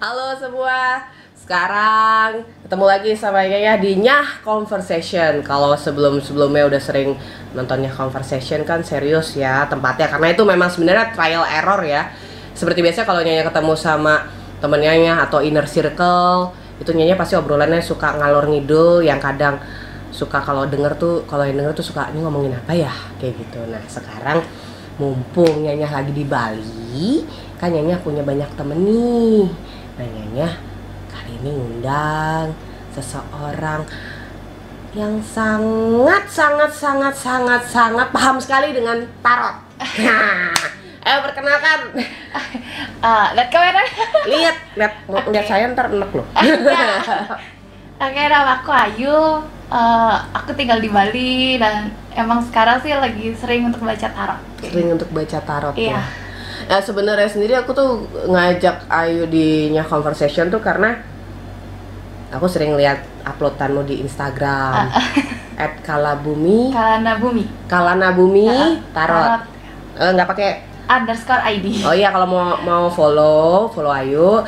Halo semua, sekarang ketemu lagi sama Yaya di Nyah Conversation. Kalau sebelumnya udah sering nonton Nyah Conversation kan serius ya tempatnya, karena itu memang sebenarnya trial error ya. Seperti biasa kalau Nyanya ketemu sama temen Nyanya atau inner circle, itu Nyanya pasti obrolannya suka ngalor ngidul, yang kadang suka kalau yang denger tuh suka ini ngomongin apa ya, kayak gitu. Nah sekarang mumpung Nyanya lagi di Bali, kan Nyanya punya banyak temen nih. Nah Nyanya kali ini ngundang seseorang yang sangat paham sekali dengan tarot. Nah, ayo perkenalkan. Lihat kamera. Lihat saya ntar enek loh. Oke, nama aku Ayu. Aku tinggal di Bali dan emang sekarang sih lagi sering untuk baca tarot. Sering untuk baca tarot Iya. ya. Nah sebenarnya sendiri aku tuh ngajak Ayu di Nyah Conversation tuh karena aku sering lihat uploadanmu di Instagram @kalabumi Kalana Bumi tarot. Nggak pakai _ID. Oh iya, kalau mau follow Ayu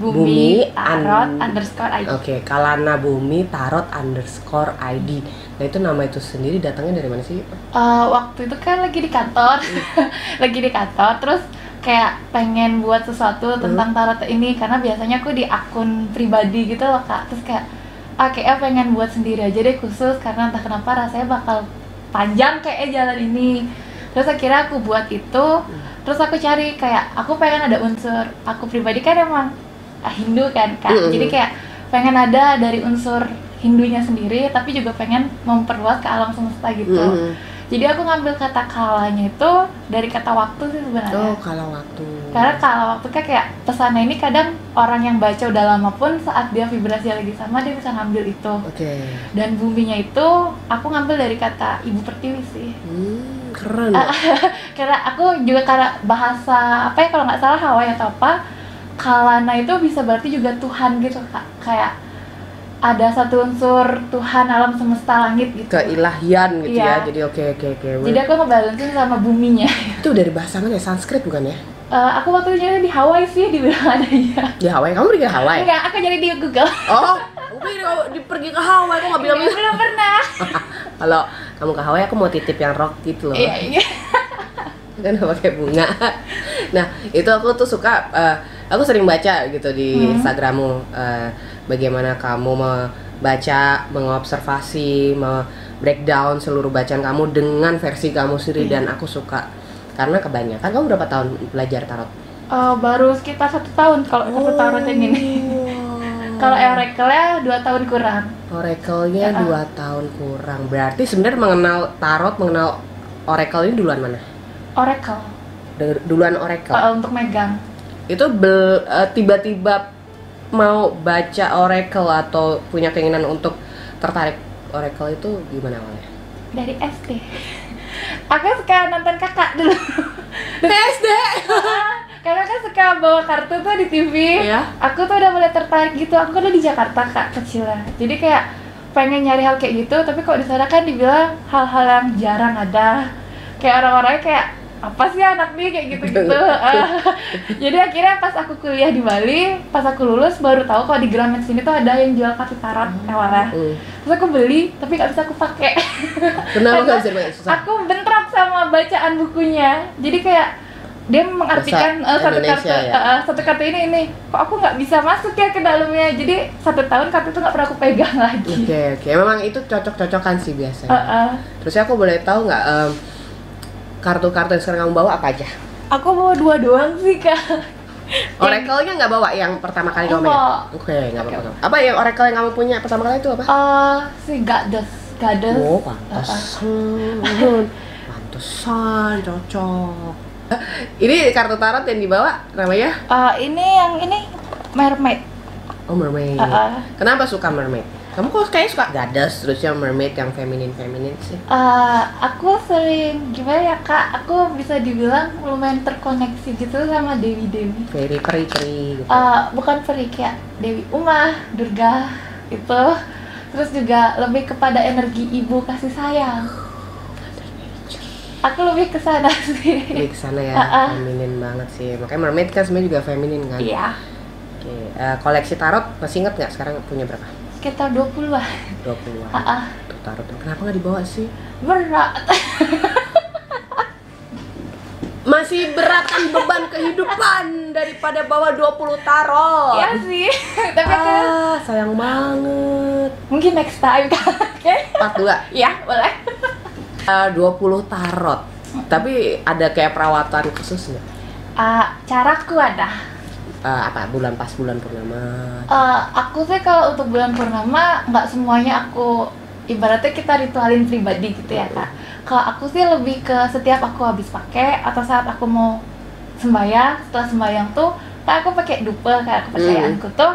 Bumi @kalana_bumi_tarot_id. Oke, Kalana_bumi tarot_id. Nah itu nama itu sendiri datangnya dari mana sih? Waktu itu kan lagi di kantor, terus kayak pengen buat sesuatu tentang tarot ini karena biasanya aku di akun pribadi gitu loh Kak. Terus kayak kayaknya pengen buat sendiri aja deh khusus karena entah kenapa rasanya bakal panjang kayak jalan ini. Terus akhirnya aku buat itu, terus aku cari kayak aku pengen ada unsur, aku pribadi kan emang Hindu kan Kak. Jadi kayak pengen ada dari unsur Hindunya sendiri, tapi juga pengen memperluas ke alam semesta gitu. Jadi aku ngambil kata kalanya itu dari kata waktu sih sebenarnya. Oh, kala waktu. Karena kala waktu kan kayak pesannya ini kadang orang yang baca udah lama pun saat dia vibrasi lagi sama dia bisa ngambil itu. Oke. Dan buminya itu aku ngambil dari kata Ibu Pertiwi sih. Keren. Karena aku juga karena bahasa apa ya kalau nggak salah Hawaii atau apa, kalana itu bisa berarti juga Tuhan gitu Kak. Kayak ada satu unsur Tuhan alam semesta langit gitu. Keilahian gitu Iya. ya. Jadi oke. Jadi aku ngebalansin sama buminya. Itu dari bahasa mana ya? Sanskrit bukan ya? Aku waktu itu di Hawaii sih dibilang adanya. Di Hawaii? Kamu pergi ke Hawaii? Enggak, aku jadi di Google. Oh, pergi ke Hawaii, kok nggak bilang? Belum pernah. Kalau kamu ke Hawaii, aku mau titip yang rock gitu loh. Iya. Kan pakai bunga. Nah, itu aku tuh suka. Aku sering baca gitu di Instagrammu. Bagaimana kamu membaca, mengobservasi, breakdown seluruh bacaan kamu dengan versi kamu sendiri, dan aku suka karena kebanyakan. Kamu berapa tahun belajar tarot? Baru sekitar 1 tahun kalau untuk tarot yang ini. Kalau oracle-nya 2 tahun kurang. Oracle-nya 2 tahun kurang. Berarti sebenarnya mengenal tarot, mengenal oracle ini duluan mana? Oracle. Duluan oracle. Untuk megang. Itu tiba-tiba mau baca oracle atau punya keinginan untuk tertarik oracle itu gimana awalnya? Dari SD. Aku suka nonton kakak dulu. SD. Karena kan suka bawa kartu tuh di TV. Iya. Aku tuh udah mulai tertarik gitu. Aku kan udah di Jakarta Kak kecilnya. Jadi kayak pengen nyari hal kayak gitu, tapi kok di sana kan dibilang hal-hal yang jarang ada. Kayak orang-orangnya kayak apa sih anak nih kayak gitu-gitu. Jadi akhirnya pas aku kuliah di Bali, pas aku lulus baru tahu kalau di Gramet sini tuh ada yang jual kartu tarot Ewara. Terus aku beli, tapi nggak bisa aku pakai. Kenapa nggak bisa dipakai? Susah. Aku bentrok sama bacaan bukunya. Jadi kayak dia mengartikan satu kartu ini kok aku nggak bisa masuk ya ke dalamnya. Jadi 1 tahun kartu itu nggak pernah aku pegang lagi. Oke. Memang itu cocok-cocokan sih biasanya. Terus aku boleh tahu nggak kartu-kartu yang sekarang kamu bawa apa aja? Aku bawa 2 doang sih Kak. Oracle-nya nggak bawa yang pertama kali kamu pegang? Oke, nggak apa-apa. Apa yang oracle yang kamu punya pertama kali itu apa? Si Goddess. Oh, pantesan. Pantesan, cocok. Ini kartu tarot yang dibawa namanya? Ini mermaid. Oh, mermaid. Kenapa suka mermaid? Kamu kok kayak suka goddess terusnya mermaid yang feminin sih? Aku sering gimana ya kak? Aku bisa dibilang lumayan terkoneksi gitu sama dewi-dewi. Very peri-peri gitu. Bukan peri, kayak Dewi Umah, Durga itu. Terus juga lebih kepada energi ibu kasih sayang. Aku lebih ke sana sih. Lebih ke sana ya, feminin banget sih. Makanya mermaid kan sebenarnya juga feminin kan? Iya. Oke, koleksi tarot masih inget nggak sekarang punya berapa? Sekitar 20-an. 20-an. Tuh tarot, kenapa nggak dibawa sih? Berat. Masih beratan beban kehidupan daripada bawa 20 tarot. Iya sih. Tapi sayang banget. mungkin next time kan. Part 2. Iya, boleh. 20 tarot. Tapi ada kayak perawatan khusus nggak? Caraku ada. Apa bulan purnama? Aku sih kalau untuk bulan purnama nggak semuanya aku ibaratnya kita ritualin pribadi gitu ya kak. Kalau aku sih lebih ke setiap aku habis pakai atau saat aku mau sembahyang, setelah sembahyang tuh kan aku pakai dupe kayak kepercayaanku tuh.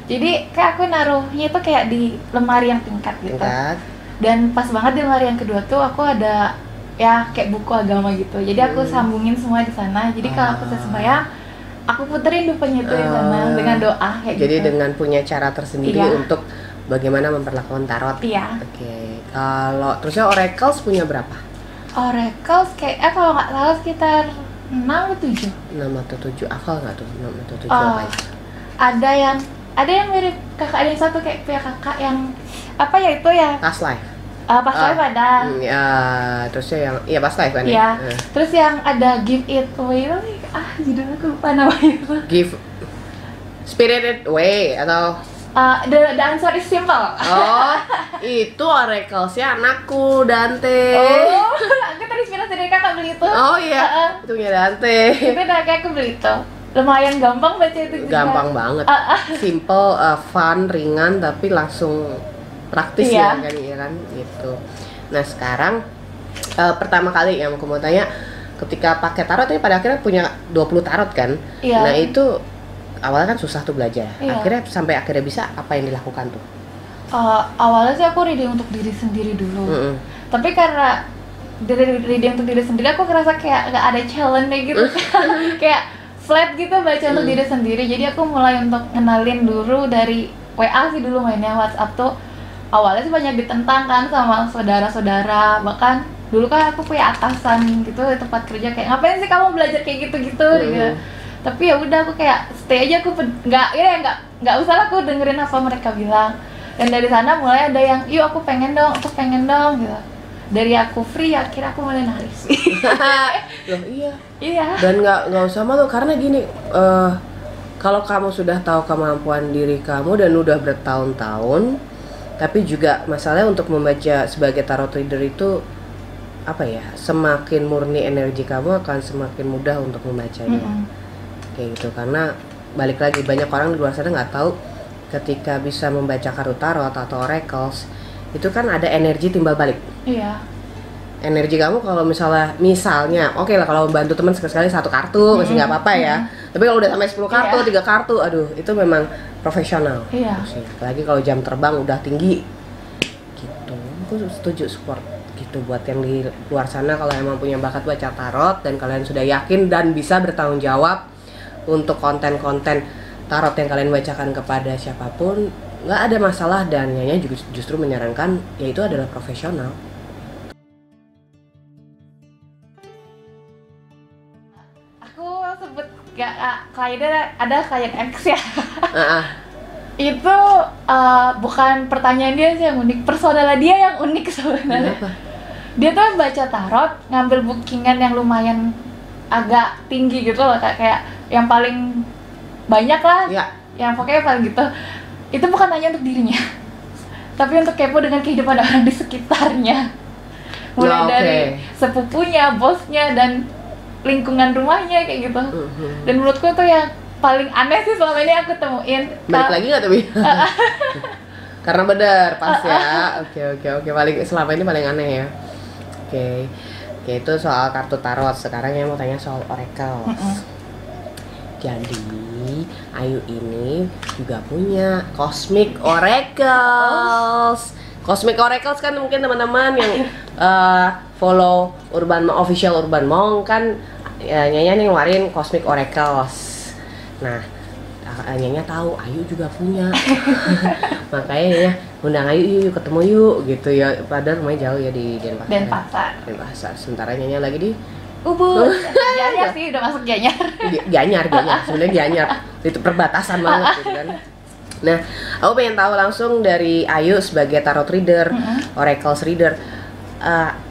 Jadi kayak aku naruhnya itu kayak di lemari yang tingkat gitu. Dan pas banget di lemari yang kedua tuh aku ada ya kayak buku agama gitu. Jadi aku sambungin semua di sana. Jadi kalau aku selesai sembahyang, aku puterin dupanya itu di sana dengan doa kayak jadi gitu. dengan punya cara tersendiri untuk bagaimana memperlakukan tarot. Iya. Oke. Kalau terusnya oracles punya berapa? Oracles kayak kalau nggak salah sekitar 6 atau 7. 6 atau 7. Hafal nggak tuh 6 atau 7 apa aja? Ada yang mirip kakak, ada yang satu kayak punya kakak yang apa ya itu ya? Past life. Pas live ada. Ya, terusnya yang past life kan ya? Iya. Terus yang ada give it away judulnya aku lupa namanya itu. Give spirited away atau the answer is simple. Oh, itu oraclesnya anakku Dante. Oh, aku terinspirasi dari kakak beli itu. Oh iya, itu punya Dante. Itu udah kayak aku beli itu. Lumayan gampang baca itu juga. Gampang banget. Simple, fun, ringan tapi langsung praktis ya kan gitu. Nah sekarang pertama kali yang aku mau tanya, ketika pakai tarot ini pada akhirnya punya 20 tarot kan? Iya. Nah itu awalnya kan susah tuh belajar. Iya. Sampai akhirnya bisa, apa yang dilakukan tuh? Awalnya sih aku reading untuk diri sendiri dulu. Tapi karena dari reading untuk diri sendiri aku ngerasa kayak gak ada challenge gitu. Kayak flat gitu baca untuk diri sendiri. Jadi aku mulai untuk kenalin dulu dari WA sih dulu mainnya. WhatsApp tuh awalnya sih banyak ditentang kan sama saudara-saudara. Bahkan dulu kan aku punya atasan gitu di tempat kerja, kayak ngapain sih kamu belajar kayak gitu-gitu gitu. Tapi ya udah aku kayak stay aja, aku nggak usah lah aku dengerin apa mereka bilang. Dan dari sana mulai ada yang yuk aku pengen dong gitu. Dari aku free akhirnya aku mulai naris. Loh iya. Iya. Dan nggak usah malu karena gini, kalau kamu sudah tahu kemampuan diri kamu dan udah bertahun-tahun, tapi juga masalahnya untuk membaca sebagai tarot reader itu apa ya, semakin murni energi kamu akan semakin mudah untuk membacanya. Kayak gitu, karena balik lagi banyak orang di luar sana nggak tahu ketika bisa membaca kartu tarot atau oracles itu kan ada energi timbal balik. Iya. Energi kamu kalau misalnya oke lah kalau bantu teman sekali-sekali 1 kartu masih nggak apa-apa ya. Tapi kalau udah sampai 10 kartu, 3 kartu, aduh itu memang profesional. Iya. Apalagi kalau jam terbang udah tinggi. Gitu. Aku setuju support gitu buat yang di luar sana, kalau emang punya bakat baca tarot dan kalian sudah yakin dan bisa bertanggung jawab untuk konten-konten tarot yang kalian bacakan kepada siapapun, nggak ada masalah, dan Nyanya justru menyarankan yaitu adalah profesional. Aku sebut kliennya ada klien X ya. Itu bukan pertanyaan dia sih yang unik, personalnya dia yang unik sebenarnya. Dia tuh baca tarot, ngambil bookingan yang lumayan agak tinggi gitu loh, kayak yang paling banyak lah, yang pokoknya paling gitu. Itu bukan hanya untuk dirinya, tapi untuk kepo dengan kehidupan orang di sekitarnya. Mulai dari sepupunya, bosnya, dan lingkungan rumahnya kayak gitu. Dan menurutku tuh yang paling aneh sih selama ini aku temuin. Balik lagi nggak tapi? Karena benar pas ya. Oke. Paling selama ini paling aneh ya. Oke. yaitu soal kartu tarot. Sekarang yang mau tanya soal oracle. Jadi Ayu ini juga punya Cosmic Oracles. Cosmic Oracles kan mungkin teman-teman yang follow official Urban Monk kan Nyanya nih ngeluarin Cosmic Oracles. Nah, Nyanya tahu Ayu juga punya. Makanya ya undang Ayu yuk ketemu yuk gitu ya. Padahal rumahnya jauh ya di Denpasar. Denpasar. Sementara Nyanya lagi di Ubud. Gianyar sih udah masuk Gianyar. Gianyar. Sebenarnya Gianyar. Itu perbatasan banget gitu kan. Nah, aku pengen tahu langsung dari Ayu sebagai tarot reader, oracles reader,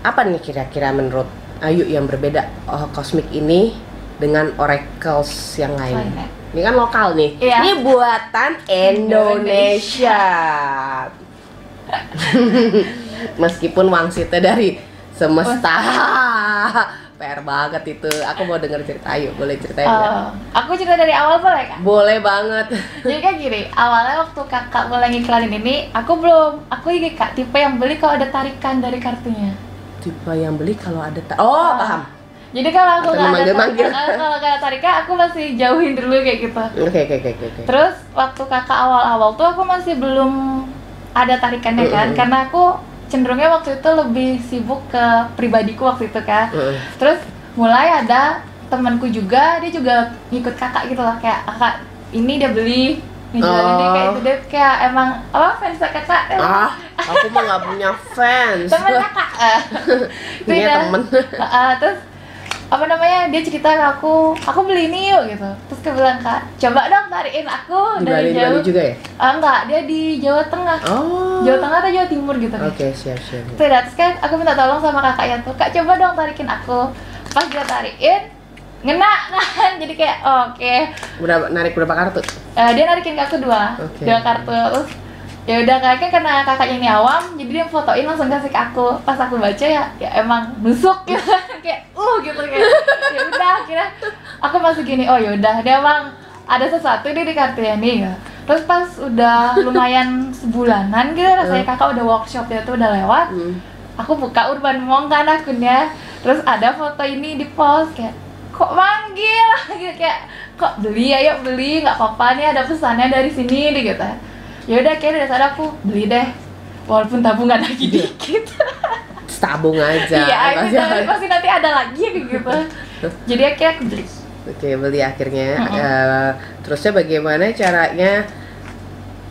apa nih kira-kira menurut Ayu yang berbeda Cosmic ini dengan oracles yang lain? Ini kan lokal nih. Iya. Ini buatan Indonesia. Meskipun wangsitnya dari semesta. PR banget itu. Aku mau denger cerita Ayu, boleh ceritain nggak? Aku cerita dari awal boleh Kak? Boleh banget. Jadi kan gini, awalnya waktu kakak mulai ngiklanin ini, aku ini Kak, tipe yang beli kalau ada tarikan dari kartunya. Tipe yang beli kalau ada paham. Jadi kalau aku nggak ada kalau tarikan, aku masih jauhin dulu kayak gitu. Oke. Terus waktu kakak awal-awal tuh aku masih belum ada tarikannya kan, karena aku cenderungnya waktu itu lebih sibuk ke pribadiku waktu itu kan. Terus mulai ada temanku juga, dia juga ngikut kakak gitu lah, kayak kakak ini dia beli ngejualin dia kayak itu, dia kayak emang fans kakak. Aku mah nggak punya fans. Temen kakak. Punya temen. Terus dia cerita ke aku beli ini yuk gitu. Terus dia bilang, Kak, coba dong tarikin aku dari jauh. Bali juga ya? Enggak, dia di Jawa Tengah. Jawa Tengah atau Jawa Timur gitu. Oke, siap. Terus kan aku minta tolong sama kakaknya tuh, Kak coba dong tarikin aku. Pas dia tarikin, ngena kan, jadi kayak oke. Narik berapa kartu? Dia narikin ke aku dua kartu. Terus ya udah karena kakaknya ini awam, jadi dia fotoin langsung kasih ke aku. Pas aku baca ya emang nusuk gitu. Kayak gitu kayak ya udah akhirnya aku masih gini, yaudah dia emang ada sesuatu nih di kartunya nih ya. Terus pas udah lumayan sebulanan gitu rasanya kakak udah workshop, dia tuh udah lewat. Aku buka Urban Monk kan akunnya, terus ada foto ini di post, kayak kok manggil gitu, kayak kok beli, ayo beli, nggak apa-apa nih ada pesannya dari sini deh gitu. Ya udah kayaknya dari sana aku beli deh, walaupun tabungan lagi dikit. Tabung aja. Iya, pasti nanti ada lagi gitu. Jadi akhirnya aku beli. Oke, beli akhirnya. Terusnya bagaimana caranya?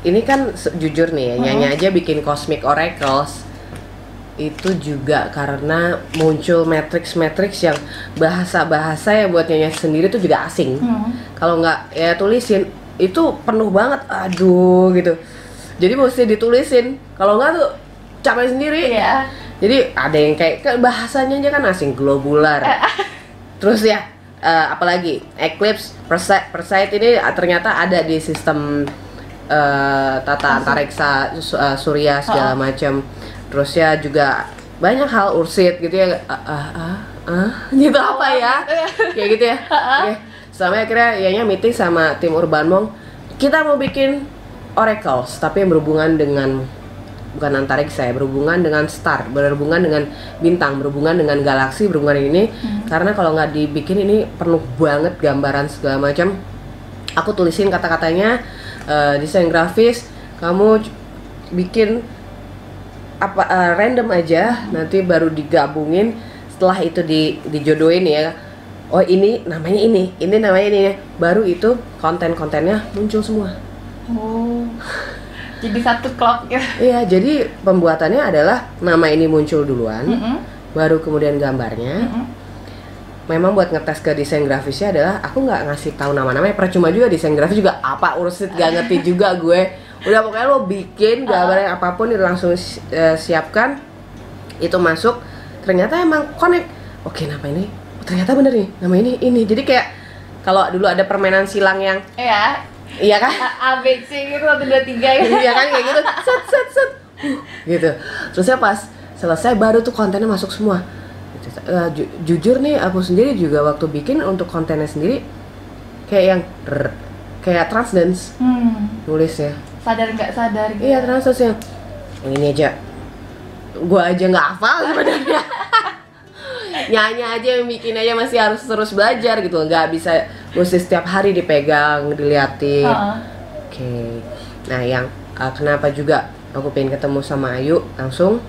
Ini kan jujur nih ya, Nyanya aja bikin Cosmic Oracles itu juga karena muncul matrix yang bahasa yang buat Nyanya sendiri tuh juga asing. Kalau nggak ya tulisin itu penuh banget, aduh gitu. Jadi mesti ditulisin. Kalau nggak tuh capek sendiri. Iya. Jadi ada yang kayak bahasanya aja kan asing, globular. Terus ya apalagi Eclipse, Perseid ini ternyata ada di sistem tata antariksa surya segala macam. Terus ya juga banyak hal Ursit gitu ya. Gitu apa ya? Kayak gitu ya. Oke. Sampai akhirnya Yanya meeting sama tim Urban Monk. Kita mau bikin oracles tapi yang berhubungan dengan bukan antariksa ya, berhubungan dengan star, berhubungan dengan bintang, berhubungan dengan galaksi, berhubungan ini. Karena kalau nggak dibikin ini penuh banget gambaran segala macam. Aku tulisin kata-katanya, desain grafis, kamu bikin random aja, nanti baru digabungin. Setelah itu dijodohin ya. Oh ini namanya ini namanya ini, baru itu konten-kontennya muncul semua. Jadi satu klub gitu. Iya, jadi pembuatannya adalah nama ini muncul duluan, baru kemudian gambarnya. Memang buat ngetes ke desain grafisnya adalah aku nggak ngasih tahu nama-namanya, percuma juga desain grafis juga apa Ursit gak ngerti juga gue. Udah pokoknya lo bikin gambarnya apapun itu langsung siapkan, itu masuk. Ternyata emang connect. Oke, nama ini ternyata bener nih, nama ini. Jadi kayak kalau dulu ada permainan silang yang iya kan? ABC gitu, 1, 2, 3 gitu. Iya kan kayak gitu, set gitu. Terusnya pas selesai baru tuh kontennya masuk semua. Jujur nih aku sendiri juga waktu bikin untuk kontennya sendiri kayak yang kayak transdance nulisnya. Sadar nggak sadar gitu. Iya, transdance yang ini aja. Gua aja nggak hafal sebenarnya. Nyanyi aja yang bikin aja masih harus terus belajar gitu, nggak bisa mesti setiap hari dipegang, diliatin. Oke. Nah yang kenapa juga aku pengen ketemu sama Ayu langsung,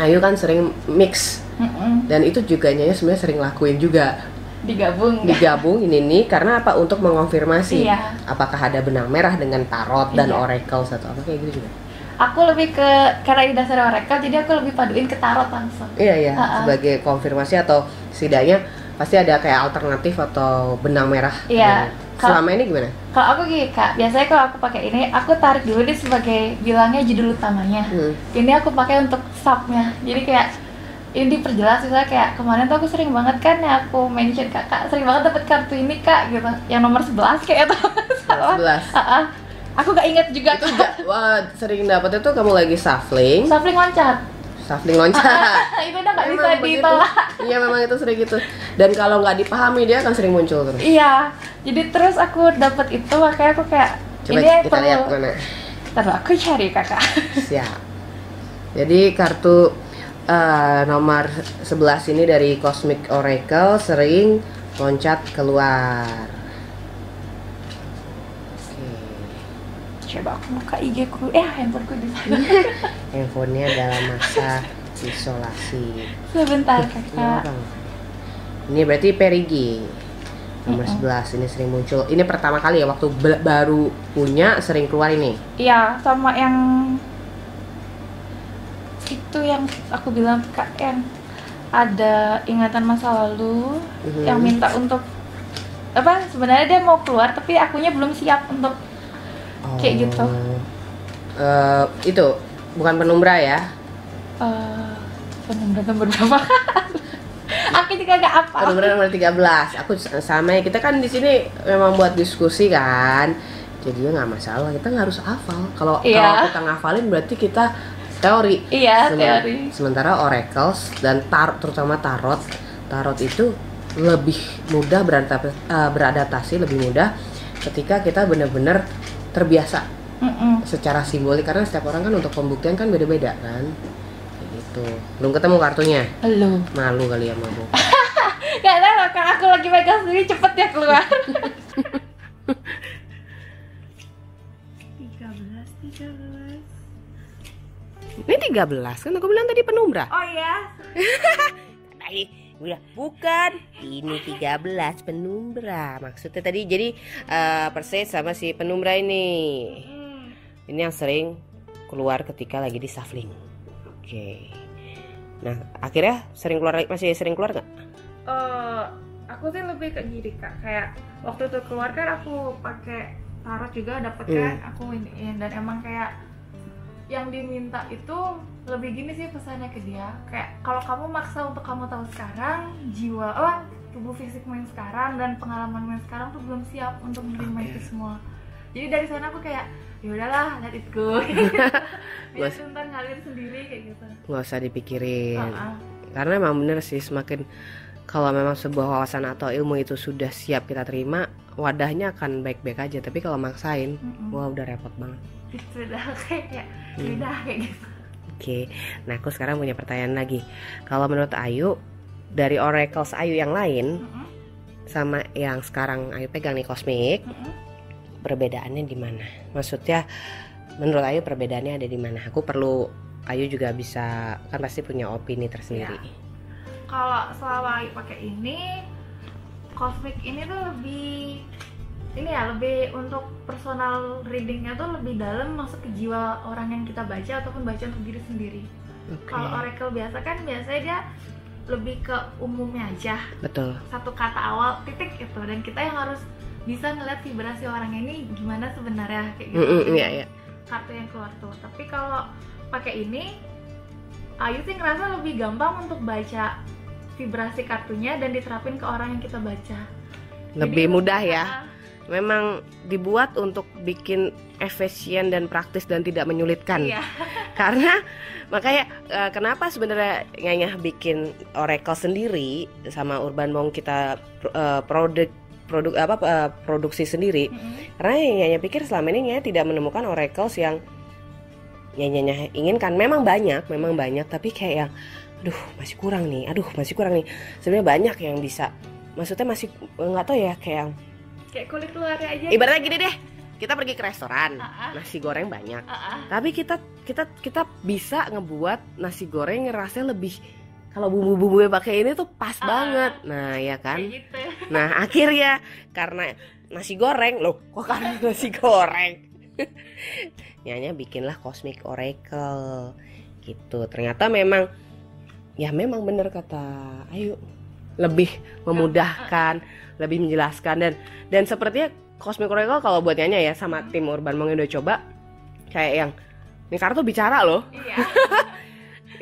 Ayu kan sering mix dan itu juga Nyanya sebenarnya sering lakuin juga. Digabung ini karena apa, untuk mengonfirmasi apakah ada benang merah dengan tarot dan oracle atau apa kayak gitu juga. Aku lebih ke, karena di dasar oracle jadi aku lebih paduin ke tarot langsung. Iya sebagai konfirmasi atau setidaknya pasti ada kayak alternatif atau benang merah. Selama ini gimana? Kalau aku gini Kak, biasanya kalau aku pakai ini aku tarik dulu nih sebagai bilangnya judul utamanya. Ini aku pakai untuk subnya, jadi kayak ini diperjelas. Misalnya kayak kemarin tuh aku sering banget kan ya aku mention kakak sering banget dapet kartu ini Kak gitu, yang nomor 11 kayak itu. 11. Aku gak inget juga itu sering dapet itu kamu lagi shuffling loncat. Itu udah gak bisa ditolak. Iya memang itu sering gitu, dan kalau nggak dipahami dia akan sering muncul terus. Iya, jadi terus aku dapet itu makanya aku kayak coba ini kita lihat mana. Terus aku cari kakak. Siap. Jadi kartu nomor 11 ini dari Cosmic Oracle sering loncat keluar. Coba aku buka IG ku, handphoneku di sana. Handphonenya dalam masa isolasi. Sebentar kakak. Ini berarti Perigi nomor 11 ini sering muncul. Ini pertama kali ya waktu baru punya sering keluar ini. Iya, sama yang itu yang aku bilang Kak, yang ada ingatan masa lalu yang minta untuk apa, sebenarnya dia mau keluar tapi akunya belum siap untuk kayak gitu. Itu bukan penumbra ya? Penumbra nomor berapa? Aku juga gak apa. Penumbra nomor 13. Aku sama ya, kita kan di sini memang buat diskusi kan. Jadinya nggak masalah, kita nggak harus hafal. Kalau kita ngafalin berarti kita teori. Teori. Sementara oracles dan terutama tarot itu lebih mudah beradaptasi, lebih mudah ketika kita benar-benar terbiasa secara simbolik, karena setiap orang kan untuk pembuktian kan beda-beda kan. Kayak gitu. Belum ketemu kartunya? Belum. Malu kali ya mabuk. Gak tahu Kak, aku lagi pegang sendiri cepet ya keluar. 13. Ini 13 kan aku bilang tadi penumbra. Oh iya. Bukan, ini 13 penumbra. Maksudnya tadi jadi persis sama si penumbra ini. Ini yang sering keluar ketika lagi di shuffling. Oke. Nah, akhirnya masih sering keluar nggak? Aku sih lebih ke gini Kak, kayak waktu itu keluar kan aku pakai tarot juga dapet kan, aku iniin, dan emang kayak yang diminta itu lebih gini sih pesannya ke dia, kayak kalau kamu maksa untuk kamu tahu sekarang tubuh fisikmu yang sekarang dan pengalamanmu yang sekarang tuh belum siap untuk menerima itu semua. Jadi dari sana aku kayak ya udahlah, let it go. Biar ntar ngalir sendiri kayak gitu. Nggak usah dipikirin. Karena emang bener sih, semakin kalau memang sebuah wawasan atau ilmu itu sudah siap kita terima, wadahnya akan baik-baik aja. Tapi kalau maksain, wah udah repot banget. Itu udah kayak udah kayak gitu. Oke, nah aku sekarang punya pertanyaan lagi. Kalau menurut Ayu, dari oracles Ayu yang lain sama yang sekarang Ayu pegang nih Cosmic, perbedaannya di mana? Maksudnya menurut Ayu perbedaannya ada di mana? Aku perlu Ayu juga bisa, kan pasti punya opini tersendiri. Ya. Kalau selama Ayu pakai ini, Cosmic ini tuh lebih lebih untuk personal readingnya tuh lebih dalam, masuk ke jiwa orang yang kita baca ataupun baca untuk diri sendiri. Kalau oracle biasa kan biasanya dia lebih ke umumnya aja. Betul. Satu kata awal titik itu, dan kita yang harus bisa ngeliat vibrasi orang ini gimana sebenarnya kayak gitu. Kartu yang keluar tuh. Tapi kalau pakai ini, Ayu sih ngerasa lebih gampang untuk baca vibrasi kartunya dan diterapin ke orang yang kita baca. Lebih mudah ya. Memang dibuat untuk bikin efisien dan praktis dan tidak menyulitkan. Karena makanya kenapa sebenarnya Nyanya bikin oracle sendiri sama Urban Monk kita produksi sendiri. Karena Nyanya pikir selama ini Nyanya tidak menemukan oracles yang Nyanya inginkan. Memang banyak, tapi kayak yang masih kurang nih, sebenarnya banyak yang bisa, maksudnya masih nggak tahu ya, kayak kulit luarnya aja. Ibaratnya gini deh, kita pergi ke restoran, nasi goreng banyak, tapi kita bisa ngebuat nasi goreng rasanya lebih, kalau bumbu-bumbunya pakai ini tuh pas banget, nah ya kan, gitu. Nah akhirnya karena nasi goreng, loh kok karena nasi goreng, Nyanya bikinlah Cosmic Oracle gitu. Ternyata memang bener kata Ayu, lebih memudahkan, lebih menjelaskan, dan sepertinya Cosmic Oracle kalau buat Nyanya ya, sama tim Urban Monk udah coba, kayak yang ini kartu bicara loh. Iya.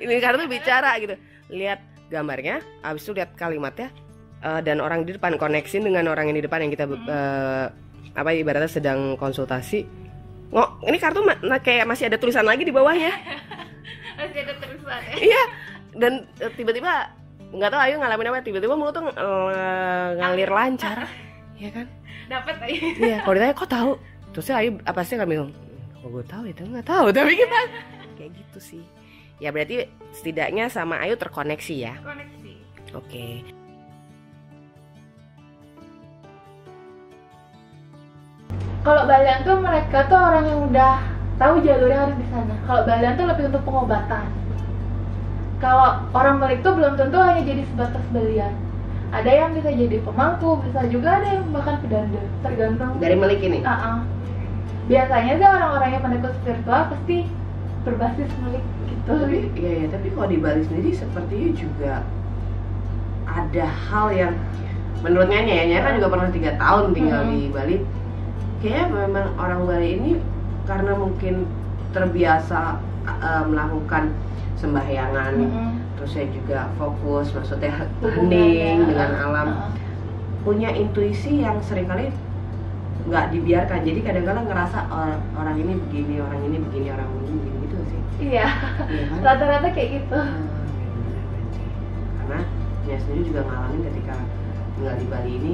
Ini kartu bicara gitu. Lihat gambarnya, abis itu lihat kalimatnya, dan orang di depan, koneksi dengan orang yang di depan yang kita ibaratnya sedang konsultasi. Ini kartu kayak masih ada tulisan lagi di bawahnya. Masih ada tulisan ya? Iya. Dan tiba-tiba nggak tahu Ayu ngalamin apa, tiba-tiba mulut tuh ngalir lancar, ya kan? Dapat Ayu. Iya. Kalau ditanya kok tahu, terusnya Ayu apa sih nggak bilang? Kok gue tahu itu nggak tahu, tapi kita kayak gitu sih. Ya berarti setidaknya sama Ayu terkoneksi ya. Koneksi. Oke. Kalau Balian tuh mereka tuh orang yang udah tahu jalurnya harus di sana. Kalau Balian tuh lebih untuk pengobatan. Kalau orang Balik tuh belum tentu hanya jadi sebatas Balian. Ada yang bisa jadi pemangku, bisa juga ada yang bahkan pedanda. Tergantung Dari Melik ini. Biasanya sih orang-orang yang pendekar spiritual pasti berbasis Melik gitu. Tapi kalau di Bali sendiri sepertinya juga ada hal yang menurut Nyanya kan juga pernah 3 tahun tinggal di Bali. Kayaknya memang orang Bali ini karena mungkin terbiasa melakukan sembahyangan, terus saya juga fokus, maksudnya hening dengan alam, punya intuisi yang seringkali nggak dibiarkan. Jadi kadang-kadang ngerasa orang ini begini, orang ini begini, orang ini begini gitu sih. Iya. Kan? Rata-rata kayak gitu. Karena Nya sendiri juga ngalamin ketika tinggal di Bali ini,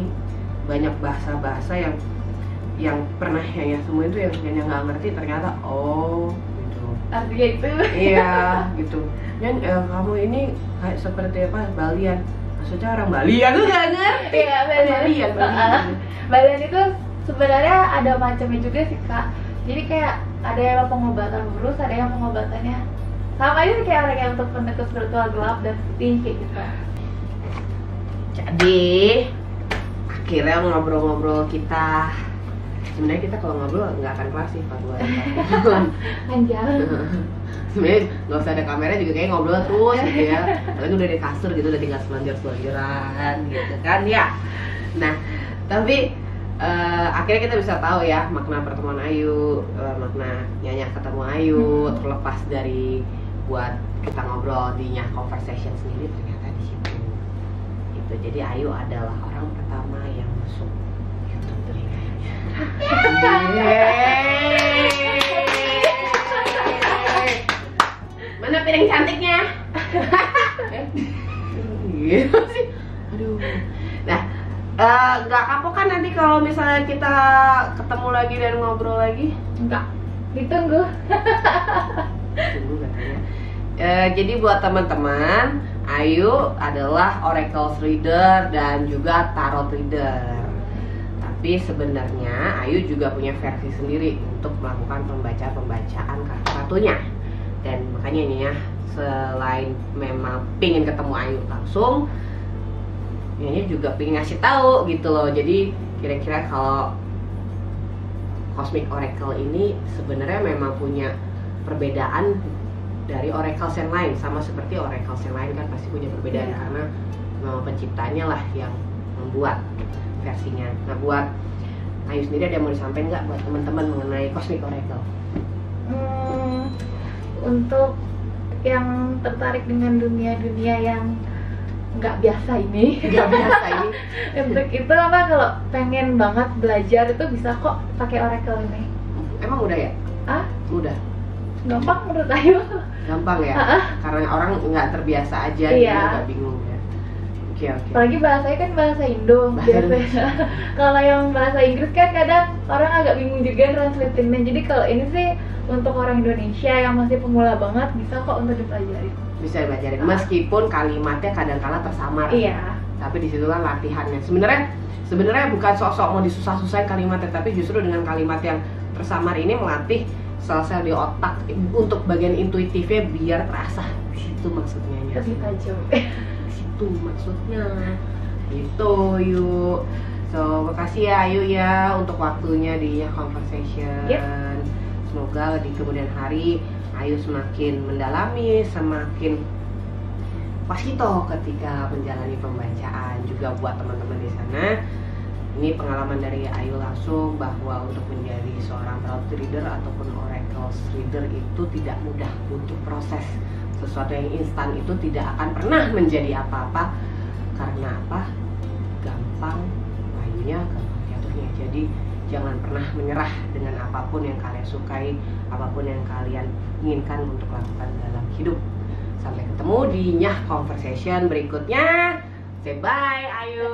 banyak bahasa-bahasa yang pernah Nyanya semua itu yang Nyanya nggak ngerti, ternyata gitu. Artinya itu. Iya gitu. Kamu ini kayak seperti apa, Balian? Maksudnya orang Balian tuh nggak ngerti. Iya, Balian. Balian itu sebenarnya ada macamnya juga sih Kak. Jadi kayak ada yang pengobatan lurus, ada yang pengobatannya sama aja kayak orang yang untuk pendekar spiritual gelap dan putih kayak gitu. Jadi akhirnya ngobrol-ngobrol kita, sebenarnya kita kalau ngobrol nggak akan kelar sih 4 bulan. Panjang. Sebenarnya nggak usah ada kamera juga kayak ngobrol terus gitu ya. Apalagi udah di kasur gitu, udah tinggal selanjur-selanjuran gitu kan ya. Nah tapi akhirnya kita bisa tahu ya makna pertemuan Ayu, makna Nyanya ketemu Ayu, terlepas dari buat kita ngobrol di Nyah Conversation sendiri, ternyata di situ. Itu jadi Ayu adalah orang pertama yang masuk YouTube telinganya. Mana piring cantiknya? Gitu sih. Aduh. Nah, nggak kapok kan nanti kalau misalnya kita ketemu lagi dan ngobrol lagi? Enggak, ditunggu. Tunggu katanya. Jadi buat teman-teman, Ayu adalah oracle reader dan juga tarot reader. Tapi sebenarnya Ayu juga punya versi sendiri untuk melakukan pembacaan kartu-kartunya. Dan makanya Nyanya selain memang pingin ketemu Ayu langsung, Nyanya juga pengen ngasih tahu gitu loh. Jadi kira-kira kalau Cosmic Oracle ini sebenarnya memang punya perbedaan dari oracle yang lain, sama seperti oracle yang lain kan pasti punya perbedaan karena memang penciptanya lah yang membuat versinya. Nah buat Ayu sendiri ada yang mau disampaikan nggak buat teman-teman mengenai Cosmic Oracle? Untuk yang tertarik dengan dunia-dunia yang nggak biasa ini, untuk itu apa, kalau pengen banget belajar itu bisa kok pakai oracle ini. Emang udah ya? Udah. Gampang menurut Ayu. Gampang ya? Karena orang nggak terbiasa aja, iya. Nggak bingung ya. Oke. Apalagi bahasanya kan bahasa Indo biasanya. Kalau yang bahasa Inggris kan kadang orang agak bingung juga translatingnya. Jadi kalau ini sih untuk orang Indonesia yang masih pemula banget bisa kok untuk dipelajari. Bisa dipelajari meskipun kalimatnya kadang-kala tersamar. Iya. Tapi disitulah latihannya. Sebenarnya bukan sok-sok mau disusah-susahin kalimatnya, tapi justru dengan kalimat yang tersamar ini melatih sel-sel di otak untuk bagian intuitifnya biar terasa. Di situ maksudnya. Lebih tajam. Itu maksudnya gitu. Yuk, so makasih ya Ayu ya untuk waktunya di Conversation. Semoga di kemudian hari Ayu semakin mendalami, semakin wasito ketika menjalani pembacaan. Juga buat teman-teman di sana, ini pengalaman dari Ayu langsung bahwa untuk menjadi seorang tarot reader ataupun oracle reader itu tidak mudah, butuh proses. Sesuatu yang instan itu tidak akan pernah menjadi apa-apa. Karena apa? Gampang layunya, gampang jatuhnya. Jadi jangan pernah menyerah dengan apapun yang kalian sukai, apapun yang kalian inginkan untuk lakukan dalam hidup. Sampai ketemu di Nyah Conversation berikutnya. Say bye, Ayu.